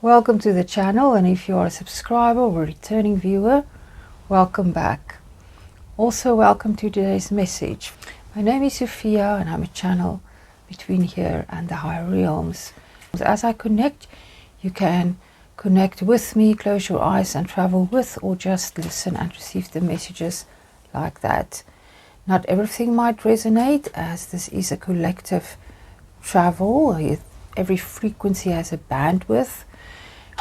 Welcome to the channel, and if you are a subscriber or a returning viewer, welcome back. Also welcome to today's message. My name is Sophia and I'm a channel between here and the higher realms. As I connect, you can connect with me, close your eyes and travel with, or just listen and receive the messages like that. Not everything might resonate, as this is a collective travel. Every frequency has a bandwidth.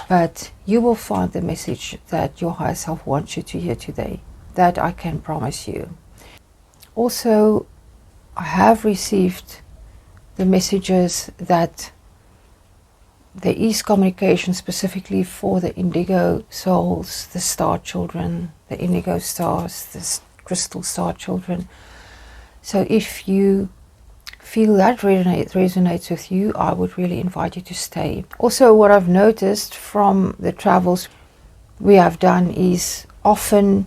But you will find the message that your higher self wants you to hear today. That I can promise you. Also, I have received the messages that there is communication specifically for the indigo souls, the star children, the indigo stars, the crystal star children. So if you feel that resonates with you, I would really invite you to stay. Also, what I've noticed from the travels we have done is often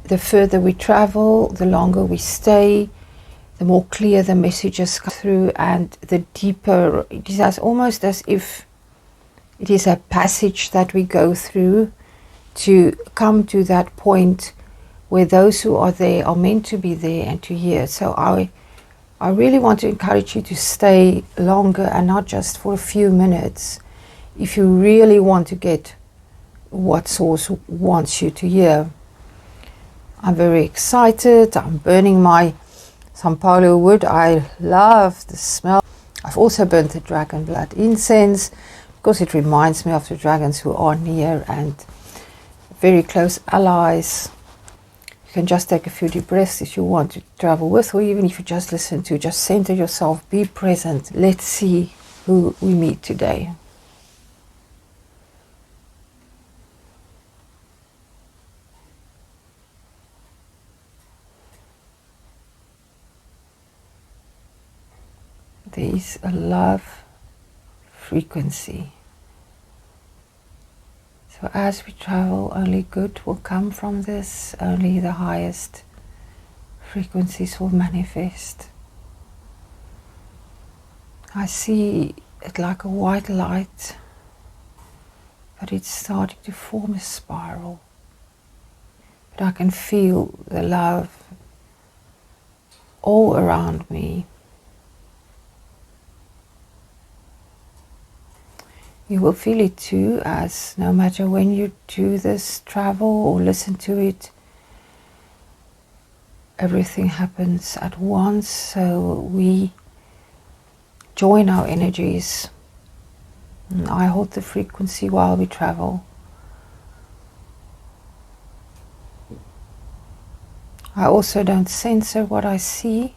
the further we travel, the longer we stay, the more clear the messages come through, and the deeper it is, almost as if it is a passage that we go through to come to that point where those who are there are meant to be there and to hear. So I really want to encourage you to stay longer and not just for a few minutes if you really want to get what Source wants you to hear. I'm very excited. I'm burning my São Paulo wood. I love the smell. I've also burnt the dragon blood incense because it reminds me of the dragons who are near and very close allies. You can just take a few deep breaths if you want to travel with, or even if you just listen to, just center yourself, be present. Let's see who we meet today. There is a love frequency. So as we travel, only good will come from this, only the highest frequencies will manifest. I see it like a white light, but it's starting to form a spiral. But I can feel the love all around me. You will feel it too, as no matter when you do this travel or listen to it, everything happens at once. So we join our energies. And I hold the frequency while we travel. I also don't censor what I see,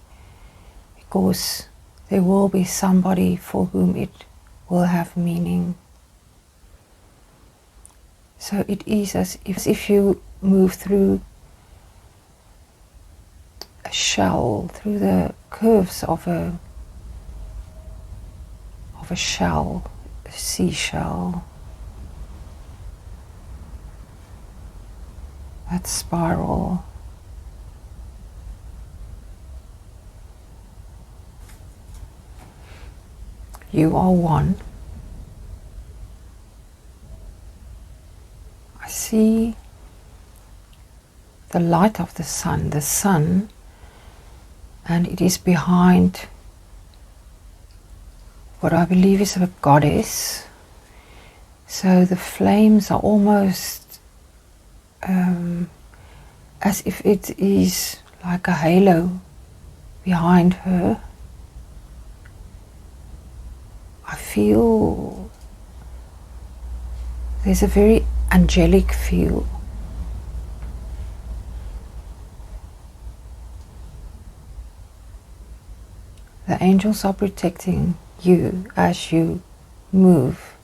because there will be somebody for whom it will have meaning. So it is as if you move through a shell, through the curves of a shell, a seashell. That spiral. You are one. I see the light of the sun, and it is behind what I believe is a goddess. So the flames are almost as if it is like a halo behind her. I feel there's a very angelic feel. The angels are protecting you as you move.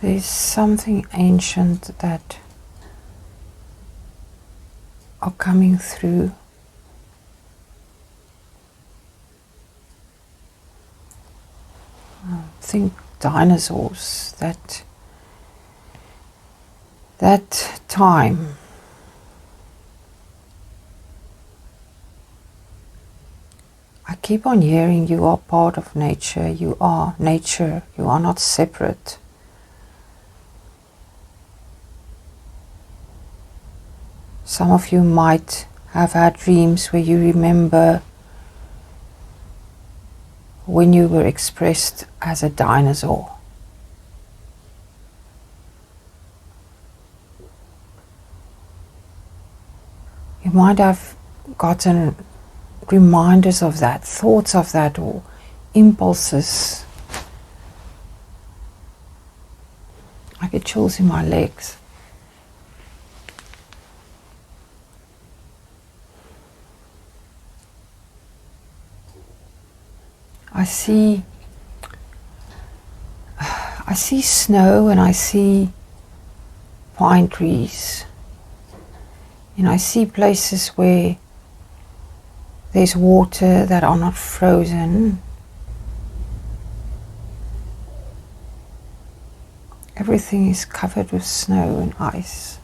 There's something ancient that are coming through. Think dinosaurs, that time. I keep on hearing you are part of nature, you are nature, you are not separate. Some of you might have had dreams where you remember when you were expressed as a dinosaur. You might have gotten reminders of that, thoughts of that, or impulses. I get chills in my legs. I see snow and I see pine trees. And I see places where there's water that are not frozen. Everything is covered with snow and ice.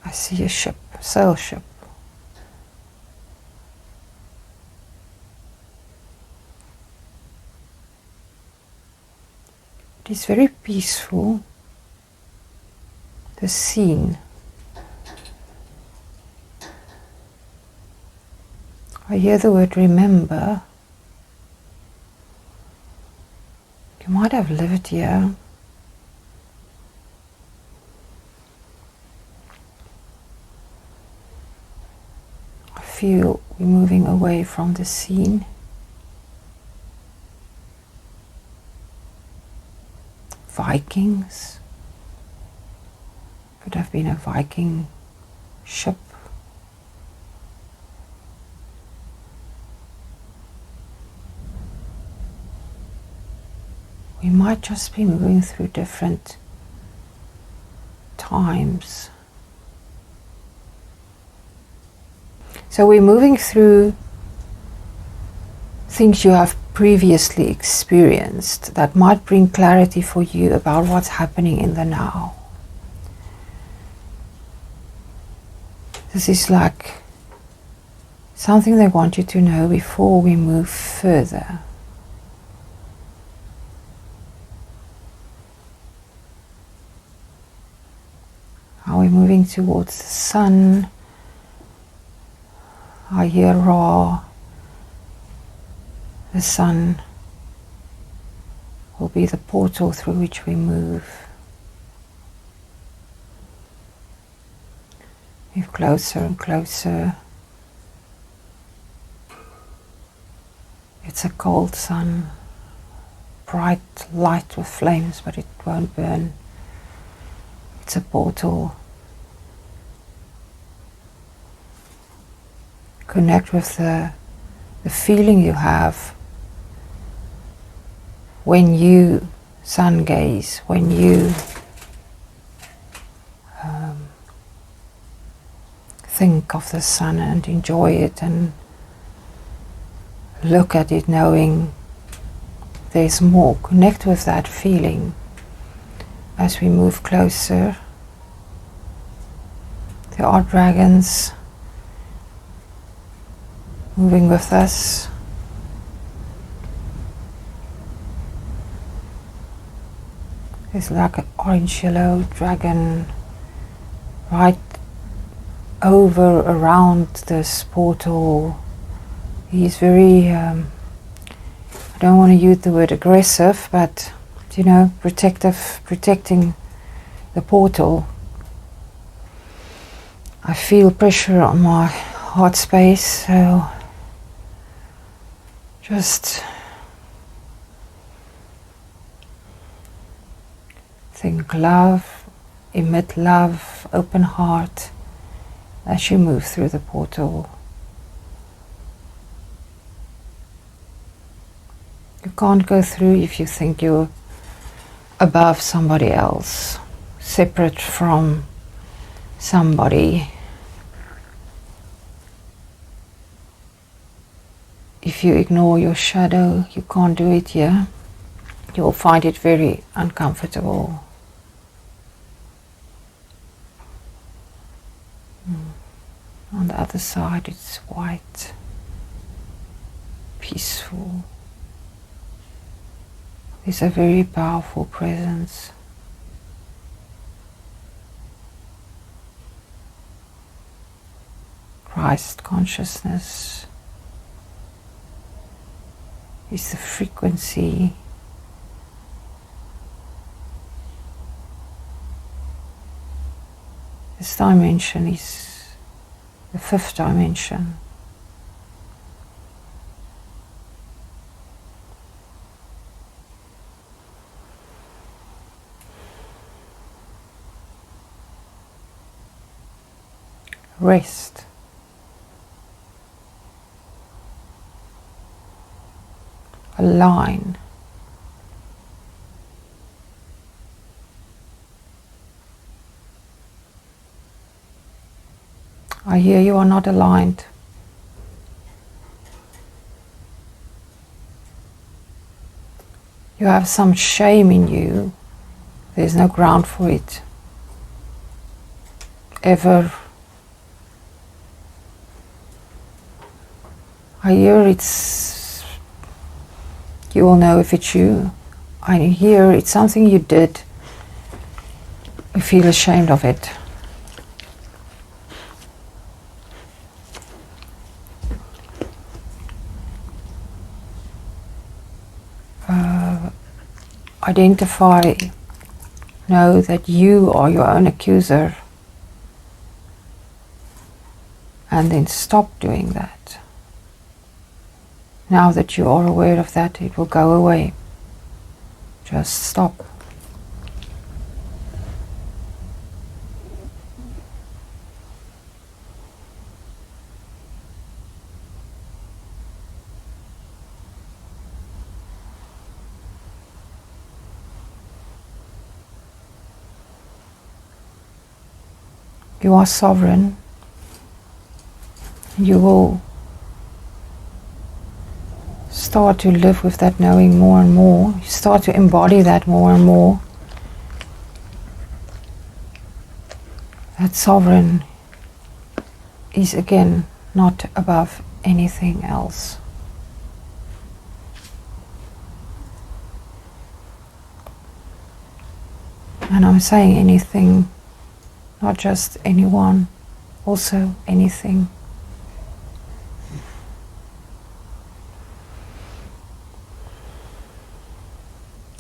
I see a ship, a sail ship. It is very peaceful, the scene. I hear the word remember. You might have lived here. I feel we're moving away from the scene. Vikings. Could have been a Viking ship. We might just be moving through different times. So we're moving through things you have previously experienced that might bring clarity for you about what's happening in the now. This is like something they want you to know before we move further. Are we moving towards the sun? I hear Ra. The sun will be the portal through which we move. Move closer and closer. It's a cold sun, bright light with flames, but it won't burn. It's a portal. Connect with the feeling you have when you sun gaze, when you think of the sun and enjoy it and look at it knowing there's more. Connect with that feeling as we move closer. There are dragons moving with us. There's like an orange-yellow dragon right over around this portal. He's very, I don't want to use the word aggressive, but you know, protecting the portal. I feel pressure on my heart space, so just think love, emit love, open heart as you move through the portal. You can't go through if you think you're above somebody else, separate from somebody. If you ignore your shadow, you can't do it here. You'll find it very uncomfortable. On the other side it's white, peaceful. It's a very powerful presence. Christ consciousness is the frequency this dimension is the fifth dimension. Rest. Align. I hear you are not aligned. You have some shame in you. There's no ground for it. Ever. I hear it's, you will know if it's you. I hear it's something you did. You feel ashamed of it. Identify, know that you are your own accuser, and then stop doing that. Now that you are aware of that, it will go away. Just stop. You are sovereign. You will start to live with that knowing more and more. You start to embody that more and more. That sovereign is again not above anything else. And I'm saying anything, not just anyone, also anything.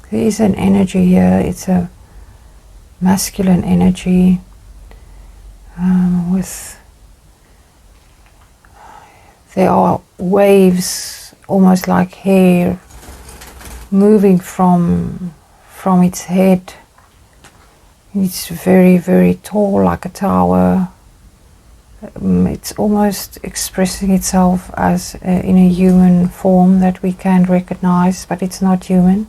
There is an energy here, it's a masculine energy there are waves, almost like hair, moving from its head. It's very, very tall, like a tower. It's almost expressing itself as in a human form that we can recognize, but it's not human.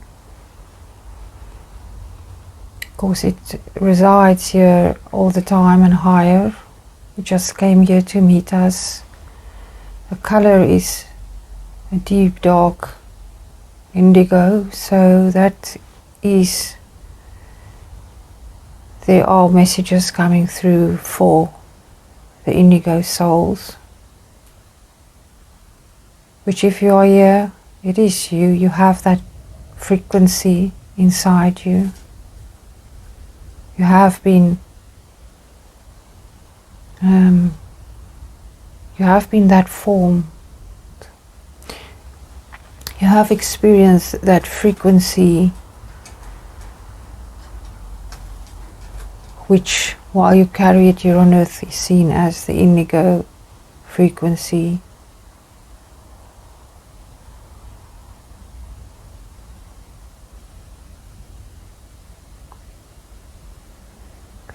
Of course, it resides here all the time and higher. It just came here to meet us. The color is a deep dark indigo, so that is, there are messages coming through for the indigo souls, which if you are here, it is you. You have that frequency inside you. You have been that form. You have experienced that frequency, which, while you carry it here on earth, is seen as the indigo frequency.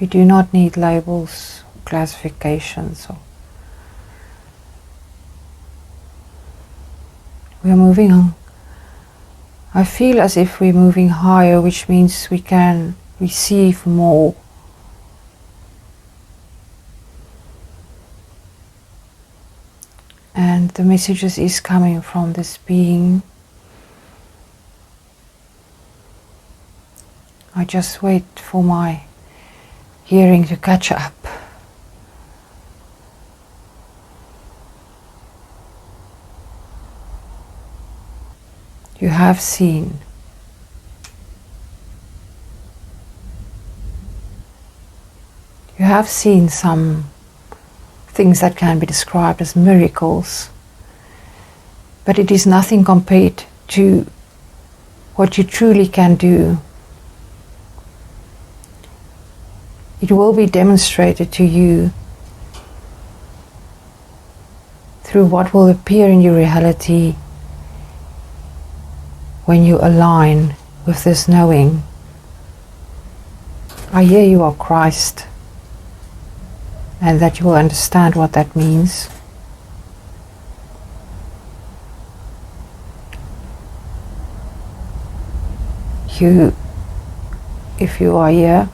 We do not need labels, classifications. We are moving on. I feel as if we're moving higher, which means we can receive more. And the messages is coming from this being. I just wait for my hearing to catch up. You have seen. You have seen some things that can be described as miracles, but it is nothing compared to what you truly can do. It will be demonstrated to you through what will appear in your reality when you align with this knowing. I hear you are Christ, and that you will understand what that means. You, if you are here,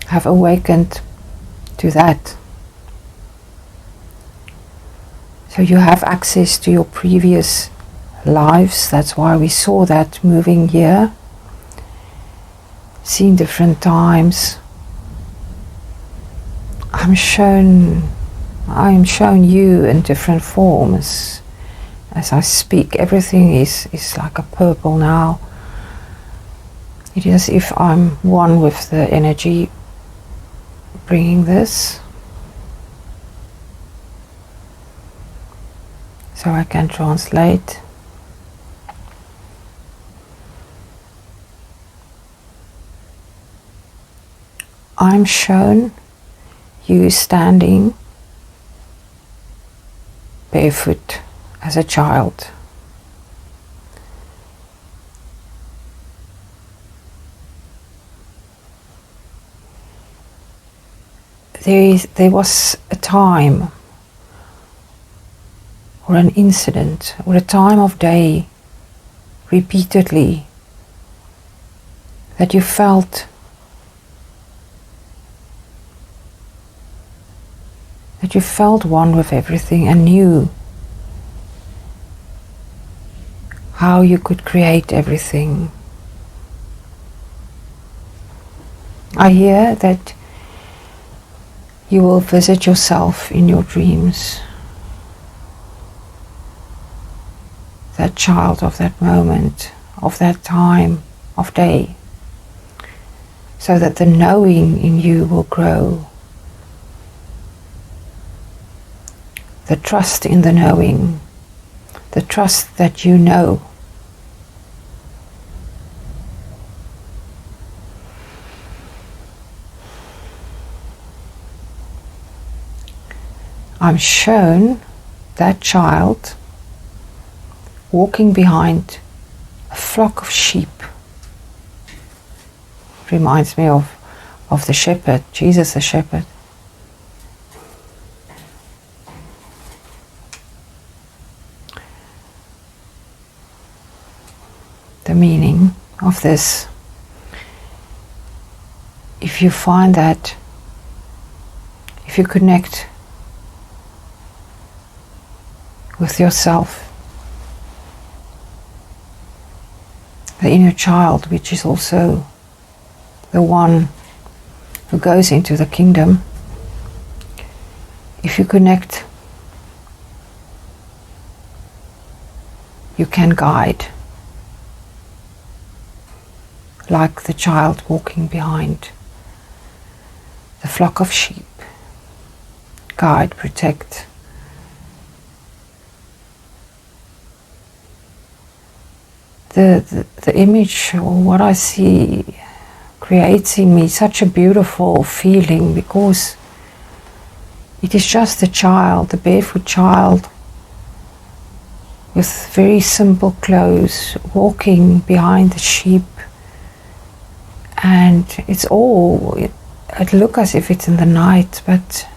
have awakened to that. So you have access to your previous lives. That's why we saw that moving here. Seen different times. I am shown you in different forms. As I speak, everything is like a purple now. It is as if I'm one with the energy bringing this. So I can translate. I'm shown you standing barefoot as a child. There was a time or an incident or a time of day repeatedly that you felt one with everything and knew how you could create everything. I hear that you will visit yourself in your dreams, that child of that moment, of that time of day, so that the knowing in you will grow. The trust in the knowing, the trust that you know. I'm shown that child walking behind a flock of sheep. Reminds me of the shepherd, Jesus the shepherd. The meaning of this, if you find that, if you connect with yourself, the inner child, which is also the one who goes into the kingdom, if you connect, you can guide, like the child walking behind the flock of sheep. Guide, protect. The image, or what I see, creates in me such a beautiful feeling, because it is just the child, the barefoot child, with very simple clothes, walking behind the sheep. And it looks as if it's in the night, but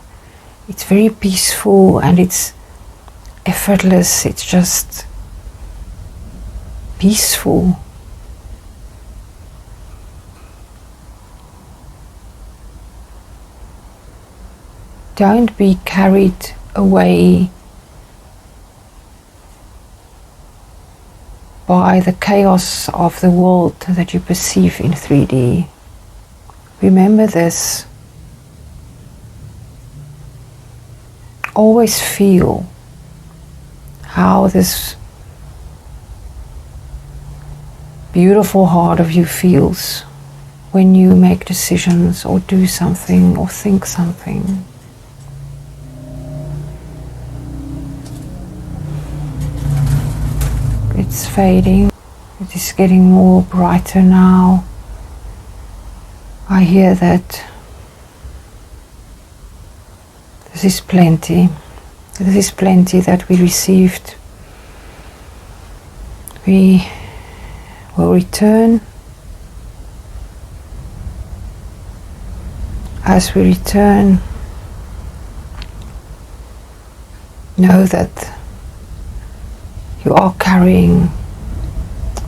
it's very peaceful and it's effortless. It's just peaceful. Don't be carried away by the chaos of the world that you perceive in 3D. Remember this. Always feel how this beautiful heart of you feels when you make decisions or do something or think something. It's fading. It is getting more brighter now. I hear that this is plenty. This is plenty that we received. We will return. As we return, know that you are carrying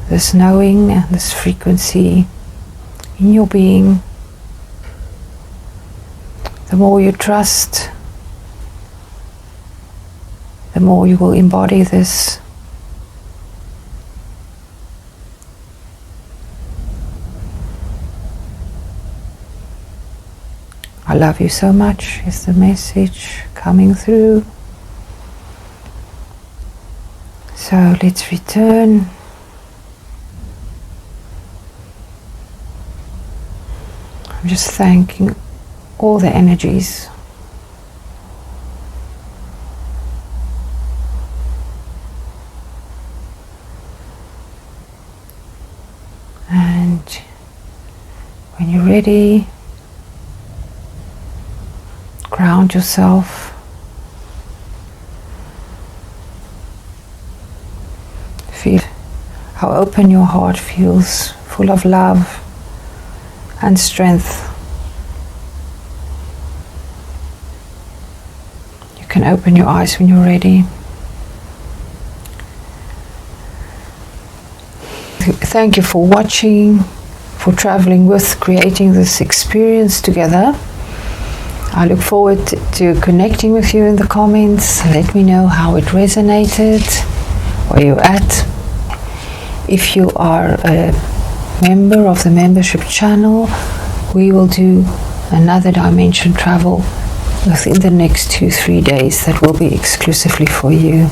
this knowing and this frequency in your being. The more you trust, the more you will embody this. I love you so much is the message coming through. So let's return. I'm just thanking all the energies. And when you're ready, ground yourself. Feel how open your heart feels, full of love and strength. You can open your eyes when you're ready. Thank you for watching, for traveling with, creating this experience together. I look forward to connecting with you in the comments. Let me know how it resonated, where you're at. If you are a member of the membership channel, we will do another dimension travel within the next 2-3 days that will be exclusively for you.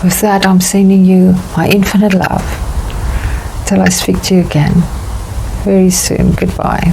With that, I'm sending you my infinite love. Till I speak to you again very soon. Goodbye.